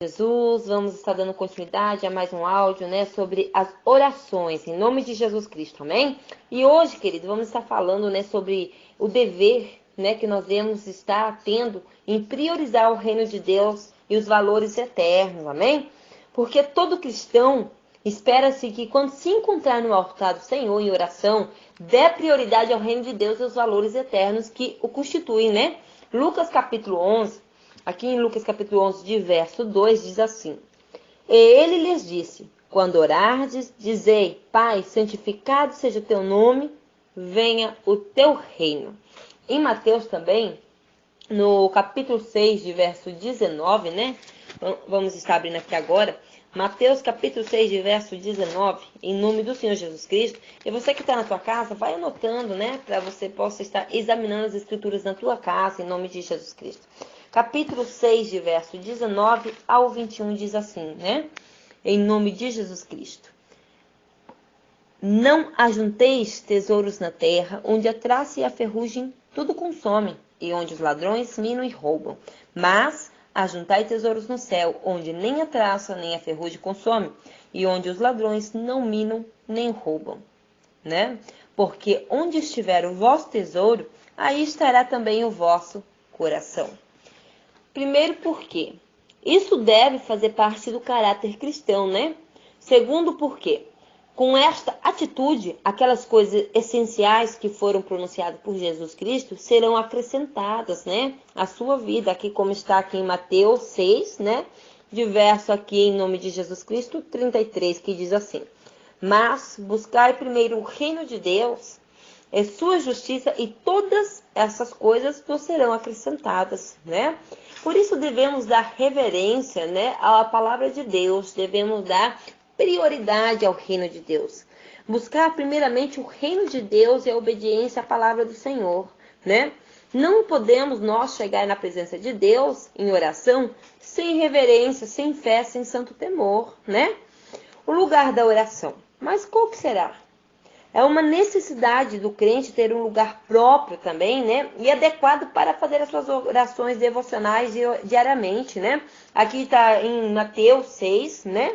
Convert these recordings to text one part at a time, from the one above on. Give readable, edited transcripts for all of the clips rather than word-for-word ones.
Jesus, vamos estar dando continuidade a mais um áudio, né, sobre as orações, em nome de Jesus Cristo, amém? E hoje, querido, vamos estar falando, né, sobre o dever, né, que nós devemos estar tendo em priorizar o reino de Deus e os valores eternos, amém? Porque todo cristão espera-se que quando se encontrar no altar do Senhor em oração, dê prioridade ao reino de Deus e aos valores eternos que o constituem, né? Lucas capítulo 11, aqui em Lucas capítulo 11, de verso 2, diz assim: E ele lhes disse, quando orardes, dizei, Pai, santificado seja o teu nome, venha o teu reino. Em Mateus também, no capítulo 6, de verso 19, né? Vamos estar abrindo aqui agora. Mateus capítulo 6, de verso 19, em nome do Senhor Jesus Cristo. E você que está na tua casa, vai anotando, né? Para você possa estar examinando as escrituras na tua casa, em nome de Jesus Cristo. Capítulo 6, de verso 19 ao 21, diz assim, né? Em nome de Jesus Cristo. Não ajunteis tesouros na terra, onde a traça e a ferrugem tudo consomem, e onde os ladrões minam e roubam. Mas ajuntai tesouros no céu, onde nem a traça nem a ferrugem consomem, e onde os ladrões não minam nem roubam, né? Porque onde estiver o vosso tesouro, aí estará também o vosso coração. Primeiro, porque isso deve fazer parte do caráter cristão, né? Segundo, porque com esta atitude, aquelas coisas essenciais que foram pronunciadas por Jesus Cristo serão acrescentadas, né, à sua vida, aqui como está aqui em Mateus 6, né, de verso aqui em nome de Jesus Cristo 33, que diz assim: Mas buscai primeiro o reino de Deus, sua justiça, e todas essas coisas nos serão acrescentadas, né? Por isso devemos dar reverência, né, à palavra de Deus, devemos dar prioridade ao reino de Deus. Buscar primeiramente o reino de Deus e a obediência à palavra do Senhor, né? Não podemos nós chegar na presença de Deus em oração sem reverência, sem fé, sem santo temor, né? O lugar da oração. Mas qual que será? É uma necessidade do crente ter um lugar próprio também, né? E adequado para fazer as suas orações devocionais diariamente, né? Aqui está em Mateus 6, né?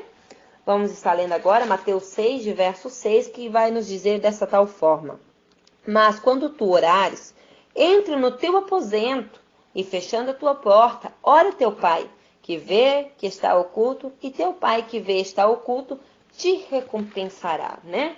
Vamos estar lendo agora Mateus 6, de verso 6, que vai nos dizer dessa tal forma: Mas quando tu orares, entra no teu aposento e, fechando a tua porta, ora teu pai, que vê que está oculto, e teu pai que vê está oculto te recompensará, né?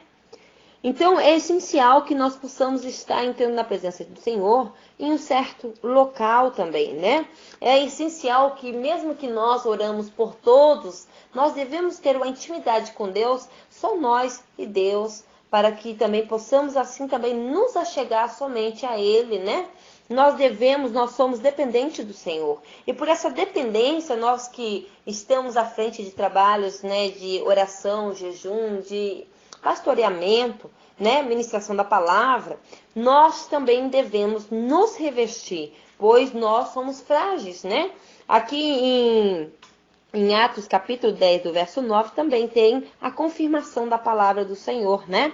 Então, é essencial que nós possamos estar entrando na presença do Senhor em um certo local também, né? É essencial que, mesmo que nós oramos por todos, nós devemos ter uma intimidade com Deus, só nós e Deus, para que também possamos assim também nos achegar somente a Ele, né? Nós somos dependentes do Senhor. E por essa dependência, nós que estamos à frente de trabalhos, né, de oração, jejum, de pastoreamento, né, ministração da palavra, nós também devemos nos revestir, pois nós somos frágeis, né? Aqui em Atos capítulo 10, do verso 9, também tem a confirmação da palavra do Senhor, né?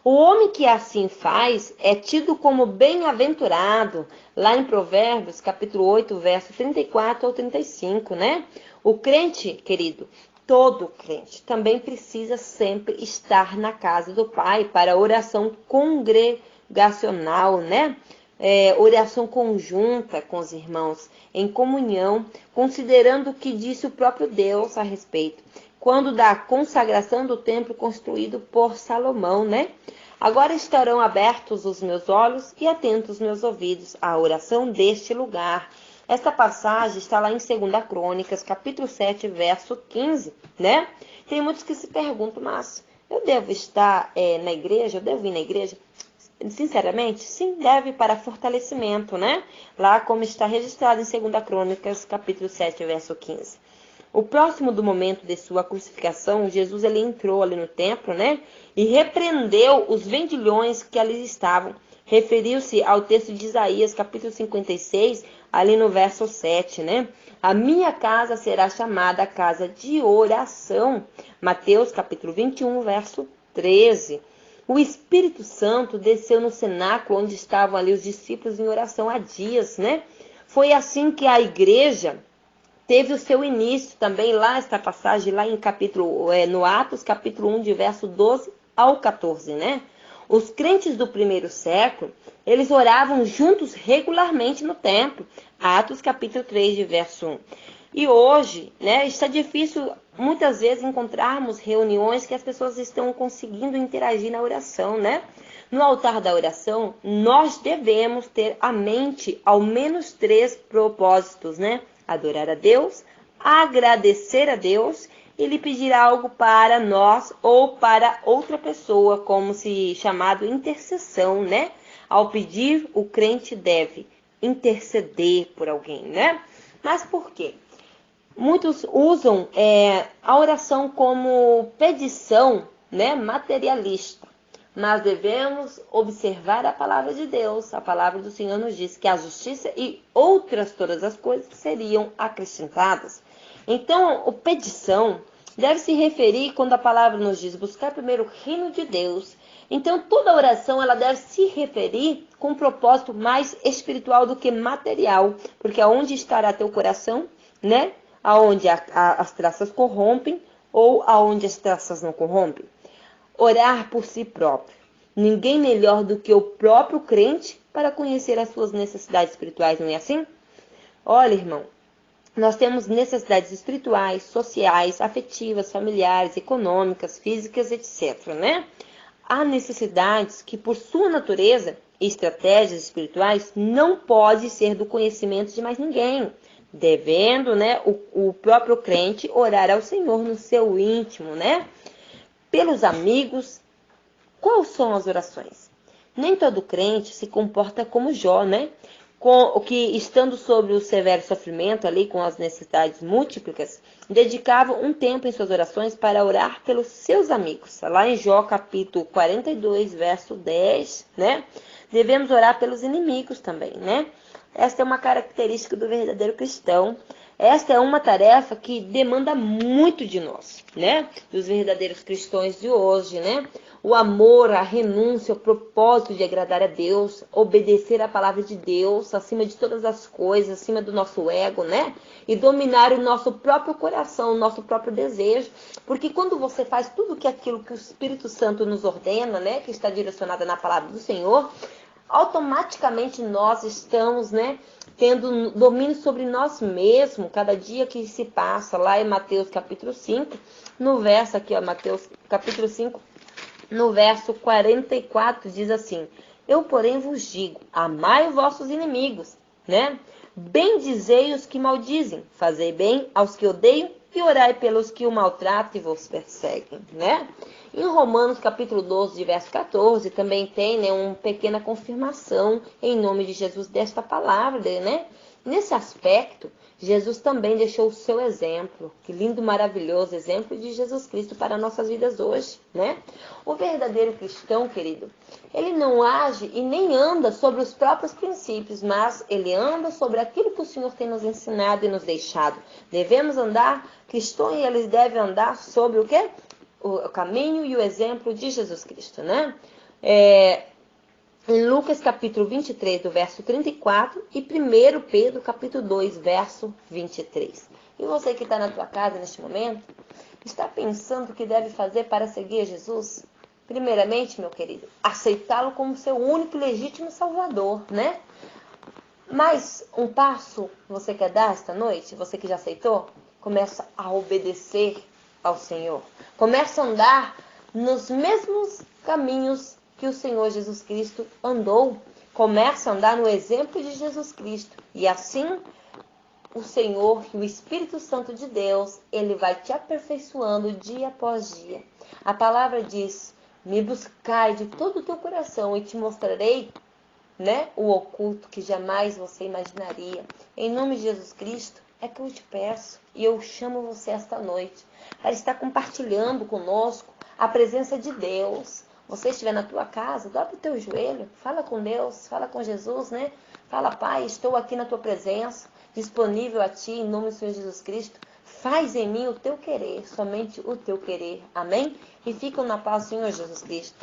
O homem que assim faz é tido como bem-aventurado, lá em Provérbios, capítulo 8, verso 34 ao 35, né? O crente, querido, todo crente também precisa sempre estar na casa do Pai para oração congregacional, né? Oração conjunta com os irmãos, em comunhão, considerando o que disse o próprio Deus a respeito, quando da consagração do templo construído por Salomão, né? Agora estarão abertos os meus olhos e atentos os meus ouvidos à oração deste lugar. Esta passagem está lá em 2 Crônicas, capítulo 7, verso 15, né? Tem muitos que se perguntam, mas eu devo estar na igreja? Eu devo ir na igreja? Sinceramente, sim, deve para fortalecimento, né? Lá como está registrado em 2 Crônicas, capítulo 7, verso 15. O próximo do momento de sua crucificação, Jesus ele entrou ali no templo, né? E repreendeu os vendilhões que ali estavam. Referiu-se ao texto de Isaías, capítulo 56, ali no verso 7, né? A minha casa será chamada casa de oração. Mateus, capítulo 21, verso 13. O Espírito Santo desceu no cenáculo onde estavam ali os discípulos em oração há dias, né? Foi assim que a igreja teve o seu início também lá, esta passagem lá em no Atos, capítulo 1, de verso 12 ao 14, né? Os crentes do primeiro século, eles oravam juntos regularmente no templo. Atos capítulo 3, de verso 1. E hoje, né, está difícil muitas vezes encontrarmos reuniões que as pessoas estão conseguindo interagir na oração, né? No altar da oração, nós devemos ter à mente ao menos 3 propósitos, né? Adorar a Deus, agradecer a Deus e lhe pedir algo para nós ou para outra pessoa, como se chamado intercessão, né? Ao pedir, o crente deve interceder por alguém, né? Mas por quê? Muitos usam a oração como petição, né, materialista. Mas devemos observar a palavra de Deus. A palavra do Senhor nos diz que a justiça e outras todas as coisas seriam acrescentadas. Então, a petição deve se referir, quando a palavra nos diz buscar primeiro o reino de Deus. Então, toda oração ela deve se referir com um propósito mais espiritual do que material. Porque aonde estará teu coração, né? Aonde as traças corrompem ou aonde as traças não corrompem. Orar por si próprio. Ninguém melhor do que o próprio crente para conhecer as suas necessidades espirituais, não é assim? Olha, irmão, nós temos necessidades espirituais, sociais, afetivas, familiares, econômicas, físicas, etc., né? Há necessidades que, por sua natureza e estratégias espirituais, não pode ser do conhecimento de mais ninguém, devendo, né, o próprio crente orar ao Senhor no seu íntimo, né? Pelos amigos. Quais são as orações? Nem todo crente se comporta como Jó, né? Com o que, estando sobre o severo sofrimento ali, com as necessidades múltiplas, dedicava um tempo em suas orações para orar pelos seus amigos. Lá em Jó, capítulo 42, verso 10, né? Devemos orar pelos inimigos também, né? Esta é uma característica do verdadeiro cristão. Esta é uma tarefa que demanda muito de nós, né? Dos verdadeiros cristãos de hoje, né? O amor, a renúncia, o propósito de agradar a Deus, obedecer a palavra de Deus acima de todas as coisas, acima do nosso ego, né? E dominar o nosso próprio coração, o nosso próprio desejo. Porque quando você faz tudo aquilo que o Espírito Santo nos ordena, né? Que está direcionado na palavra do Senhor, automaticamente nós estamos, né, tendo domínio sobre nós mesmos, cada dia que se passa. Lá em Mateus capítulo 5, no verso aqui, ó, Mateus capítulo 5, no verso 44, diz assim: eu, porém, vos digo, amai os vossos inimigos, né? Bendizei os que maldizem, fazei bem aos que odeiam e orai pelos que o maltratam e vos perseguem, né? Em Romanos capítulo 12, de verso 14, também tem, né, uma pequena confirmação em nome de Jesus desta palavra, né? Nesse aspecto, Jesus também deixou o seu exemplo. Que lindo, maravilhoso exemplo de Jesus Cristo para nossas vidas hoje, né? O verdadeiro cristão, querido, ele não age e nem anda sobre os próprios princípios, mas ele anda sobre aquilo que o Senhor tem nos ensinado e nos deixado. Devemos andar, cristãos, eles devem andar sobre o quê? O caminho e o exemplo de Jesus Cristo, né? Em Lucas capítulo 23, do verso 34, e 1 Pedro capítulo 2, verso 23. E você que está na tua casa neste momento, está pensando o que deve fazer para seguir Jesus? Primeiramente, meu querido, aceitá-lo como seu único e legítimo Salvador, né? Mais um passo você quer dar esta noite? Você que já aceitou? Começa a obedecer ao Senhor. Começa a andar nos mesmos caminhos que o Senhor Jesus Cristo andou. Começa a andar no exemplo de Jesus Cristo. E assim, o Senhor e o Espírito Santo de Deus, ele vai te aperfeiçoando dia após dia. A palavra diz: me buscai de todo o teu coração e te mostrarei, né, o oculto que jamais você imaginaria. Em nome de Jesus Cristo, é que eu te peço e eu chamo você esta noite para estar compartilhando conosco a presença de Deus. Você estiver na tua casa, dobra o teu joelho, fala com Deus, fala com Jesus, né? Fala: Pai, estou aqui na tua presença, disponível a ti, em nome do Senhor Jesus Cristo. Faz em mim o teu querer, somente o teu querer. Amém? E ficam na paz do Senhor Jesus Cristo.